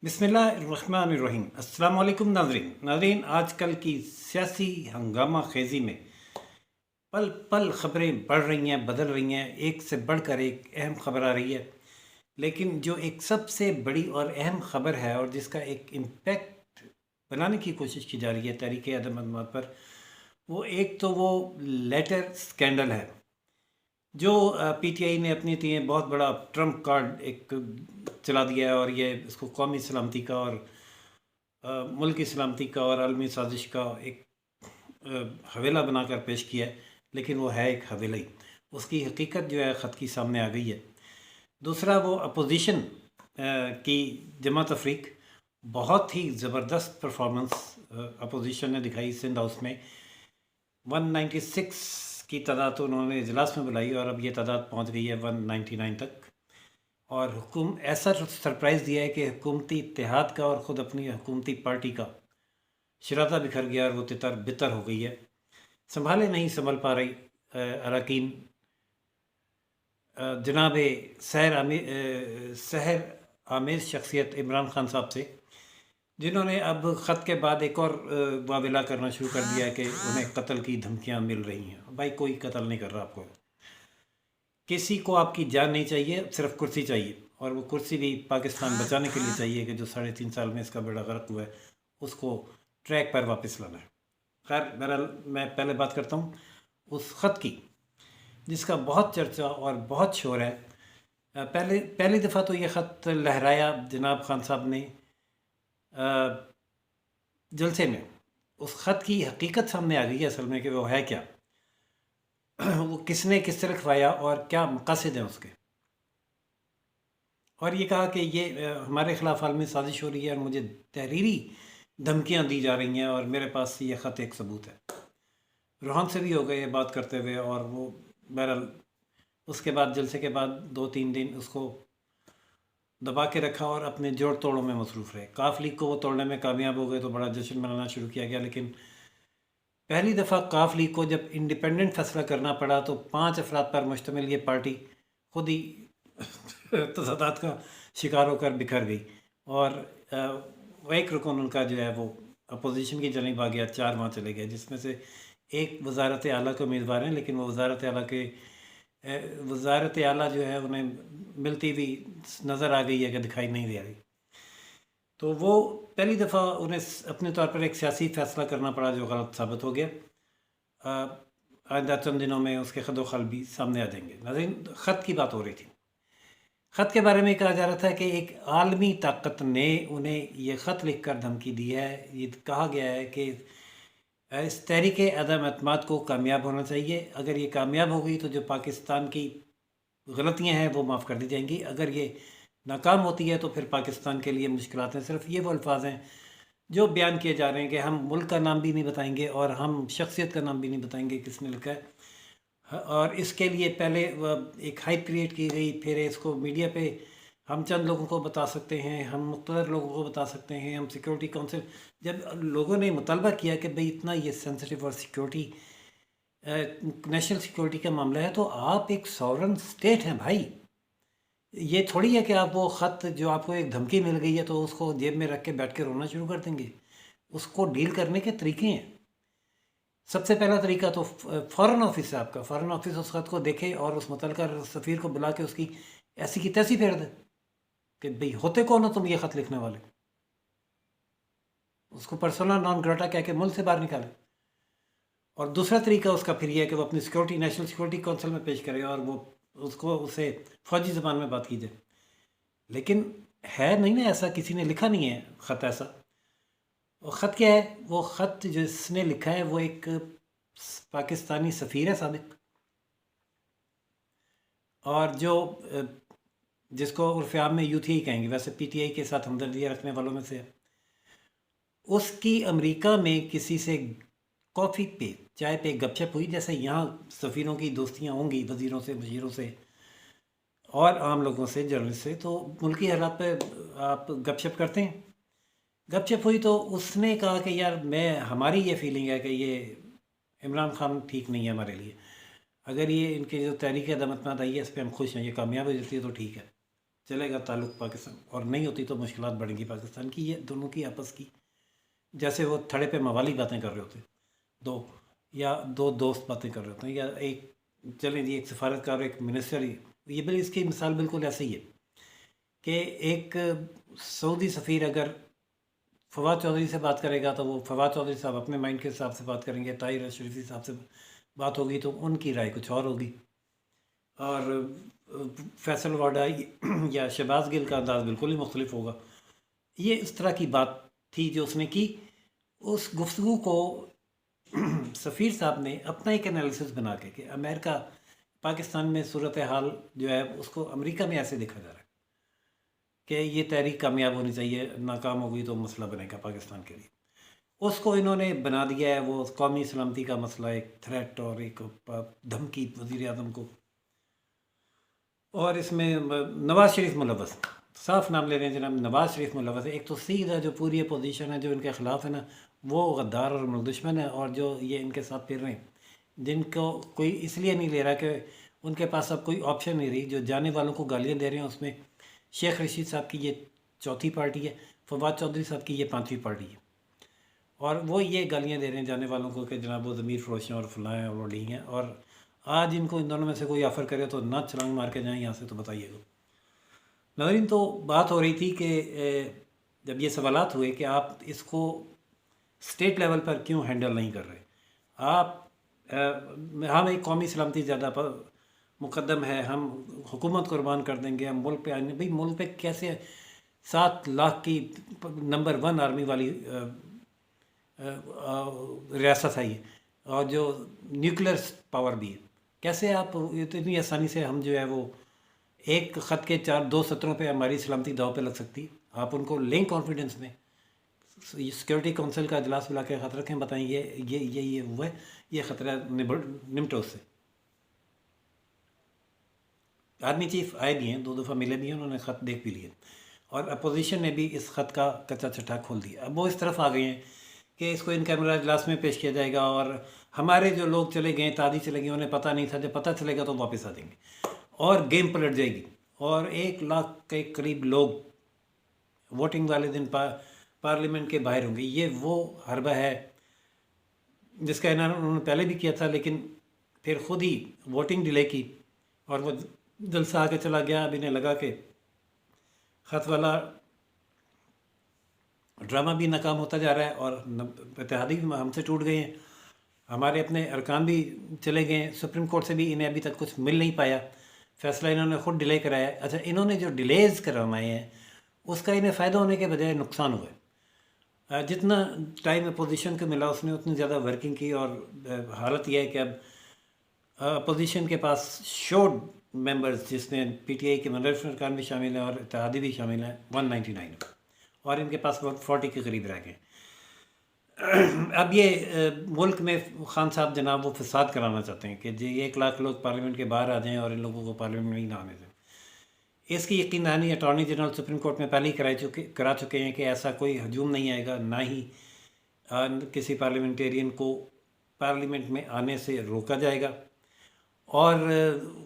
बिस्मिल्लाहिर्रहमानिर्रहीम। अस्सलाम वालेकुम नाज़रीन आजकल की सियासी हंगामा खेज़ी में पल पल ख़बरें बढ़ रही हैं, बदल रही हैं, एक से बढ़कर एक अहम ख़बर आ रही है। लेकिन जो एक सबसे बड़ी और अहम ख़बर है और जिसका एक इम्पैक्ट बनाने की कोशिश की जा रही है तहरीक अदम अदम पर, वो एक तो वो लेटर स्कैंडल है जो पीटीआई ने अपनी लिए बहुत बड़ा ट्रम्प कार्ड एक चला दिया है और ये इसको कौमी सलामती का और मुल्क की सलामती का और आलमी साजिश का एक हवेला बनाकर पेश किया है। लेकिन वो है एक हवेला ही, उसकी हकीकत जो है ख़त की सामने आ गई है। दूसरा वो अपोजिशन की जमात अफ्रीक, बहुत ही ज़बरदस्त परफॉर्मेंस अपोजिशन ने दिखाई सिंध हाउस में। 196 की तादाद तो उन्होंने इजलास में बुलाई और अब ये तादाद पहुंच गई है 199 तक। और हुकूम ऐसा सरप्राइज़ दिया है कि हुकूमती इत्तेहाद का और ख़ुद अपनी हुकूमती पार्टी का शराता बिखर गया और वो तितर बितर हो गई है, संभाले नहीं संभल पा रही अरकान। जनाब सहर आमेज़ शख्सियत इमरान खान साहब से, जिन्होंने अब ख़त के बाद एक और वाविला करना शुरू कर दिया है कि उन्हें कत्ल की धमकियां मिल रही हैं। भाई कोई कत्ल नहीं कर रहा आपको, किसी को आपकी जान नहीं चाहिए, सिर्फ कुर्सी चाहिए। और वो कुर्सी भी पाकिस्तान बचाने के लिए चाहिए कि जो 3.5 साल में इसका बेड़ा गर्क हुआ है उसको ट्रैक पर वापस लाना है। खैर बहरहाल मैं पहले बात करता हूँ उस ख़त की जिसका बहुत चर्चा और बहुत शोर है। पहली दफ़ा तो ये ख़त लहराया जनाब खान साहब ने जलसे में। उस ख़त की हकीकत सामने आ गई है असल में कि वो है क्या, वो किसने किस तरह लिखवाया और क्या मक़ासद हैं उसके। और ये कहा कि ये हमारे ख़िलाफ़ आलमी साजिश हो रही है और मुझे तहरीरी धमकियां दी जा रही हैं और मेरे पास ये ख़त एक सबूत है। रूहान से भी हो गए बात करते हुए और वो बहरहाल उसके बाद जलसे के बाद 2-3 दिन उसको दबा के रखा और अपने जोड़ तोड़ों में मसरूफ़ रहे। काफ लीग को वो तोड़ने में कामयाब हो गए तो बड़ा जश्न मनाना शुरू किया गया। लेकिन पहली दफ़ा काफ लीग को जब इंडिपेंडेंट फैसला करना पड़ा तो 5 अफराद पर मुश्तमिल ये पार्टी खुद ही तज़ादात का शिकार होकर बिखर गई और एक रुकन उनका जो है वो अपोजिशन की जनिब आ गया, 4 वहाँ चले गए, जिसमें से एक वज़ारत आला के उम्मीदवार हैं। लेकिन वो वज़ारत आला जो है उन्हें मिलती भी नज़र आ गई है कि दिखाई नहीं दे रही। तो वो पहली दफ़ा उन्हें अपने तौर पर एक सियासी फ़ैसला करना पड़ा जो गलत साबित हो गया। आइंदा चंद दिनों में उसके खदोखल भी सामने आ जाएंगे। नाज़रीन ख़त की बात हो रही थी। ख़त के बारे में कहा जा रहा था कि एक आलमी ताकत ने उन्हें ये ख़त लिख कर धमकी दी है। ये कहा गया है कि इस तहरीक अदम एतमाद को कामयाब होना चाहिए। अगर ये कामयाब हो गई तो जो पाकिस्तान की गलतियां हैं वो माफ़ कर दी जाएंगी। अगर ये नाकाम होती है तो फिर पाकिस्तान के लिए मुश्किलात हैं। सिर्फ ये वो अल्फाज हैं जो बयान किए जा रहे हैं कि हम मुल्क का नाम भी नहीं बताएंगे और हम शख्सियत का नाम भी नहीं बताएंगे किसने लिखा है। और इसके लिए पहले एक हाइप क्रिएट की गई, फिर इसको मीडिया पे हम चंद लोगों को बता सकते हैं, हम मुख्तलिफ लोगों को बता सकते हैं, हम सिक्योरिटी काउंसिल। जब लोगों ने मुतालबा किया कि भाई इतना ये सेंसिटिव और सिक्योरिटी नेशनल सिक्योरिटी का मामला है तो आप एक सॉवरन स्टेट हैं भाई, ये थोड़ी है कि आप वो ख़त जो आपको एक धमकी मिल गई है तो उसको जेब में रख के बैठ के रोना शुरू कर देंगे। उसको डील करने के तरीके हैं। सबसे पहला तरीका तो फ़ॉरेन ऑफिस है आपका, फ़ॉरेन ऑफिस उस ख़त को देखे और उस मुतल्लिका सफ़ीर को बुला के उसकी ऐसी की तैसी फेर दे कि भाई होते कौन हो तुम ये ख़त लिखने वाले। उसको पर्सोना नॉन ग्राटा कह के मुल्क से बाहर निकाले। और दूसरा तरीका उसका फिर यह है कि वो अपनी सिक्योरिटी नेशनल सिक्योरिटी काउंसिल में पेश करे और वो उसे फ़ौजी ज़बान में बात कीजिए। लेकिन है नहीं ना ऐसा, किसी ने लिखा नहीं है ख़त ऐसा। वो ख़त क्या है, वो ख़त जिसने लिखा है वो एक पाकिस्तानी सफ़ीर है साबिक़, और जो जिसको उर्फ़ आम में यूथी कहेंगे, वैसे पीटीआई के साथ हमदर्दियाँ रखने वालों में से है। उसकी अमेरिका में किसी से कॉफ़ी पे चाय पे गपशप हुई, जैसे यहाँ सफ़ीरों की दोस्तियाँ होंगी वज़ीरों से, वज़ीरों से और आम लोगों से, जर्नलिस्ट से। तो मुल्की हालात पे आप गपशप करते हैं। गपशप हुई तो उसने कहा कि यार हमारी ये फीलिंग है कि ये इमरान खान ठीक नहीं है हमारे लिए। अगर ये इनके जो तहरीक अदम एतमाद आई है इस पर हम खुश हैं, ये कामयाब हो जाती है तो ठीक है। चलेगा ताल्लुक़ पाकिस्तान, और नहीं होती तो मुश्किलात बढ़ेंगी पाकिस्तान की, ये दोनों की आपस की। जैसे वो थड़े पे मवाली बातें कर रहे होते दो, या दो दोस्त बातें कर रहे होते हैं, या एक चलें जी एक सफारतकार और एक मिनिस्टर ही, ये बिल इसकी मिसाल बिल्कुल ऐसे ही है कि एक सऊदी सफ़ीर अगर फवाद चौधरी से बात करेगा तो वो फवाद चौधरी साहब अपने माइंड के हिसाब से बात करेंगे, ताहिर शरीफी साहब से बात होगी तो उनकी राय कुछ और होगी, और फैसल वाडा या शहबाज गिल का अंदाज़ बिल्कुल ही मुख्तलिफ होगा। ये इस तरह की बात थी जो उसने की। उस गुफ्तगू को सफ़ीर साहब ने अपना एक एनालिसिस बना के कि अमेरिका पाकिस्तान में सूरत हाल जो है उसको अमेरिका में ऐसे देखा जा रहा है कि ये तहरीक कामयाब होनी चाहिए, नाकाम होगी तो मसला बनेगा पाकिस्तान के लिए। उसको इन्होंने बना दिया है वो कौमी सलामती का मसला, एक थ्रेट और एक धमकी वज़ीर आज़म को। और इसमें नवाज़ शरीफ मुलव्वस, साफ नाम ले रहे हैं जनाब, नवाज़ शरीफ मुलव्वस है। एक तो सीधा जो पूरी अपोजिशन है जो इनके ख़िलाफ़ है ना, वो गद्दार और दुश्मन है, और जो ये इनके साथ फिर रहे हैं जिनको कोई इसलिए नहीं ले रहा कि उनके पास अब कोई ऑप्शन नहीं रही, जो जाने वालों को गालियाँ दे रहे हैं उसमें शेख रशीद साहब की ये चौथी पार्टी है, फवाद चौधरी साहब की ये पाँचवीं पार्टी है, और वो ये गालियाँ दे रहे हैं जाने वालों को कि जनाब वो ज़मीर फरोश हैं और फलाँ हैं और वो ढींग हैं। और आज इनको इन दोनों में से कोई ऑफ़र करे तो ना छलांग मार के जाएँ यहाँ से, तो बताइएगा। नाज़रीन, तो बात हो रही थी कि जब ये सवालात हुए कि आप इसको स्टेट लेवल पर क्यों हैंडल नहीं कर रहे, आप हम एक कौमी सलामती ज़्यादा मुकद्दम है, हम हुकूमत कुर्बान कर देंगे, हम मुल्क पे आने, भाई मुल्क पे कैसे 7 लाख की नंबर 1 आर्मी वाली रियासत है ये, और जो न्यूक्लियर पावर भी है, कैसे आप इतनी आसानी से हम जो है वो एक ख़त के 2 सत्रों पे हमारी सलामती दाव पे लग सकती। आप उनको लें कॉन्फिडेंस में, सिक्योरिटी काउंसिल का इजलास बुला के ख़त रखें, बताएं ये हुआ है, ये ख़तरा निपटो उससे। आर्मी चीफ आए भी हैं, 2 दफ़ा मिले भी हैं, उन्होंने ख़त देख भी लिए, और अपोजिशन ने भी इस ख़त का कच्चा छठा खोल दिया। अब वो इस तरफ आ गए हैं कि इसको इन कैमरा इजलास में पेश किया जाएगा, और हमारे जो लोग चले गए, तादी चले गए, उन्हें पता नहीं था, जब पता चलेगा तो वापस आ जाएंगे और गेम पलट जाएगी, और 1 लाख के करीब लोग वोटिंग वाले दिन पार्लियामेंट के बाहर होंगे। ये वो हरबा है जिसका उन्होंने पहले भी किया था, लेकिन फिर ख़ुद ही वोटिंग डिले की और वो जलसा आके चला गया। अब इन्हें लगा कि ख़त वाला ड्रामा भी नाकाम होता जा रहा है, और इत्तेहादी भी हमसे टूट गए हैं, हमारे अपने अरकान भी चले गए हैं, सुप्रीम कोर्ट से भी इन्हें अभी तक कुछ मिल नहीं पाया, फ़ैसला इन्होंने ख़ुद डिले कराया। अच्छा, इन्होंने जो डिलेज़ करवाए हैं उसका इन्हें फ़ायदा होने के बजाय नुकसान हुआ है। जितना टाइम अपोजिशन को मिला उसने उतनी ज़्यादा वर्किंग की, और हालत यह है कि अब अपोजिशन के पास शोड मेंबर्स, जिसमें पीटीआई के मनरफ अरकान भी शामिल हैं और इत्तेहादी भी शामिल हैं, 199, और इनके पास 40 के करीब रह गए। अब ये मुल्क में खान साहब जनाब वो फसाद कराना चाहते हैं कि जी 1 लाख लोग पार्लियामेंट के बाहर आ जाएं और इन लोगों को पार्लियामेंट में ही ना आने दें। इसकी यकीन दहानी अटॉर्नी जनरल सुप्रीम कोर्ट में पहले ही करा चुके हैं कि ऐसा कोई हजूम नहीं आएगा, ना ही किसी पार्लियामेंटेरियन को पार्लियामेंट में आने से रोका जाएगा, और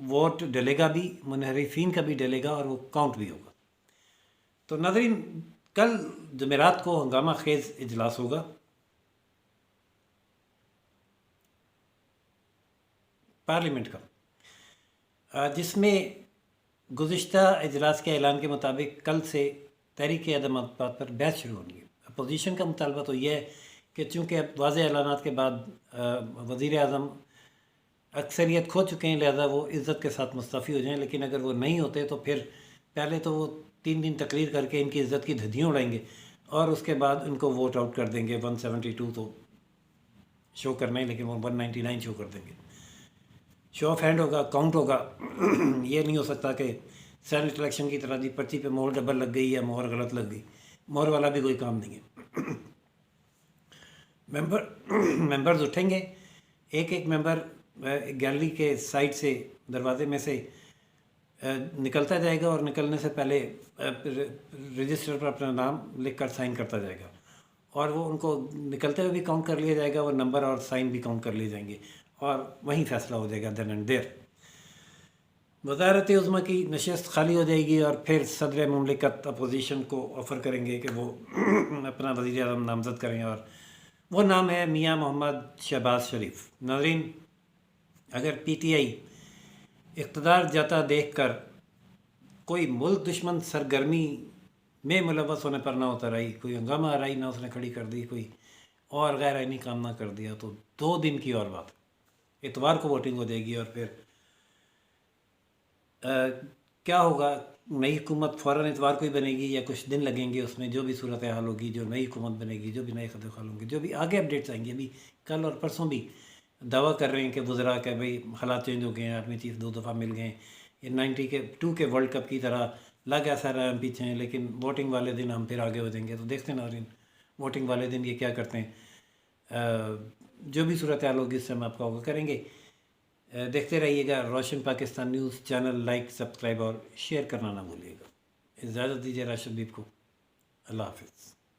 वोट डलेगा भी, मुनहरिफीन का भी डलेगा, और वो काउंट भी होगा। तो नाज़रीन, कल जमेरात को हंगामा खेज़ इजलास होगा, पार्लियामेंट का, जिसमें गुज़िश्ता इजलास के ऐलान के मुताबिक कल से तहरीक अदम अतमाद पर बहस शुरू होनी है। अपोजिशन का मुतालबा तो यह है कि चूँकि अब वाज़े ऐलानात के बाद वज़ीर आज़म अक्सरियत खो चुके हैं, लिहाजा वो इज़्ज़त के साथ मुस्तफ़ी हो जाएं, लेकिन अगर वो नहीं होते तो फिर पहले तो वो 3 दिन तकरीर करके इनकी इज़्ज़त की धज्जियाँ उड़ाएंगे, और उसके बाद इनको वोट आउट कर देंगे। 172 तो शो करना है, लेकिन वो 199 शो कर देंगे। शो ऑफ हैंड होगा, काउंट होगा। ये नहीं हो सकता कि सेनेट इलेक्शन की तरह जी पर्ची पे मोहर डबल लग गई या मोहर गलत लग गई, मोहर वाला भी कोई काम नहीं है। मेंबर्स उठेंगे, एक मेंबर गैलरी के साइड से, दरवाजे में से निकलता जाएगा, और निकलने से पहले रजिस्टर पर अपना नाम लिखकर साइन करता जाएगा, और वो उनको निकलते हुए भी काउंट कर लिया जाएगा, और नंबर और साइन भी काउंट कर लिए जाएंगे, और वहीं फ़ैसला हो जाएगा देन एंड देयर। वज़ारत उज़्मा की नशस्त खाली हो जाएगी और फिर सदर मुमलिकत अपोजिशन को ऑफ़र करेंगे कि वो अपना वज़ीर आज़म नामज़द करें, और वो नाम है मियाँ मोहम्मद शहबाज शरीफ। नाज़रीन, अगर PTI इक़्तिदार जाता देख कर कोई मुल्क दुश्मन सरगर्मी में मुलव्वस होने पर ना उतर आई, कोई हंगामा आराई ना उसने खड़ी कर दी, कोई और गैर आइनी काम ना कर दिया, तो 2 दिन की और बात, इतवार को वोटिंग हो जाएगी। और फिर क्या होगा, नई हुकूमत फ़ौरन इतवार को ही बनेगी या कुछ दिन लगेंगे, उसमें जो भी सूरत हाल होगी, जो नई हुकूमत बनेगी, जो भी नए खदखाल होंगे, जो भी आगे अपडेट्स आएंगे। अभी कल और परसों भी दावा कर रहे हैं कि वज़रा के भाई हालात चेंज हो गए हैं, आर्मी चीफ 2 दफ़ा मिल गए, ये 92 के वर्ल्ड कप की तरह लग ऐसा रहा हम पीछे हैं, लेकिन वोटिंग वाले दिन हम फिर आगे हो जाएंगे। तो देखते हैं नाज़रीन, वोटिंग वाले दिन ये क्या करते हैं। जो भी सूरत हाल होगी उससे हम आपका होगा करेंगे। देखते रहिएगा Roshan Pakistan news channel, like, subscribe और शेयर करना ना भूलिएगा। इजाज़त दीजिए राशिद बीब को। अल्लाह हाफ़िज़।